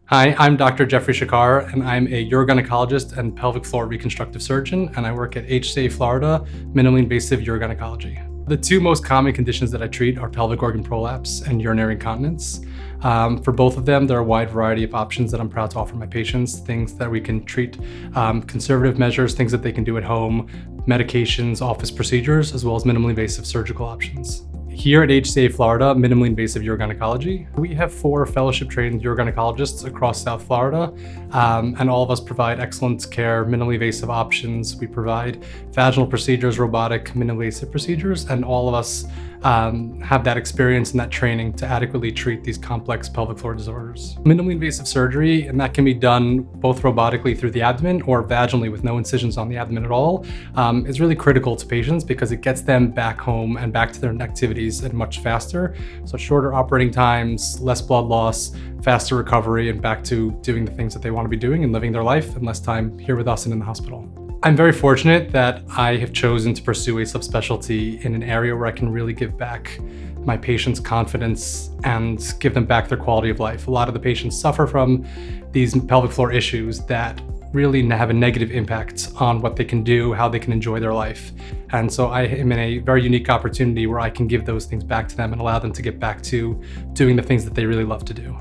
Hi, I'm Dr. Jeffrey Schachar, and I'm a urogynecologist and pelvic floor reconstructive surgeon, and I work at HCA Florida, minimally invasive urogynecology. The two most common conditions that I treat are pelvic organ prolapse and urinary incontinence. For both of them, there are a wide variety of options that I'm proud to offer my patients, things that we can treat, conservative measures, things that they can do at home, medications, office procedures, as well as minimally invasive surgical options. Here at HCA Florida, minimally invasive urogynecology, we have 4 fellowship-trained urogynecologists across South Florida, and all of us provide excellent care, minimally invasive options. We provide vaginal procedures, robotic, minimally invasive procedures, and all of us have that experience and that training to adequately treat these complex pelvic floor disorders. Minimally invasive surgery, and that can be done both robotically through the abdomen or vaginally with no incisions on the abdomen at all, is really critical to patients because it gets them back home and back to their activities and much faster. So shorter operating times, less blood loss, faster recovery, and back to doing the things that they want to be doing and living their life, and less time here with us and in the hospital. I'm very fortunate that I have chosen to pursue a subspecialty in an area where I can really give back my patients confidence and give them back their quality of life. A lot of the patients suffer from these pelvic floor issues that really have a negative impact on what they can do, how they can enjoy their life. And so I am in a very unique opportunity where I can give those things back to them and allow them to get back to doing the things that they really love to do.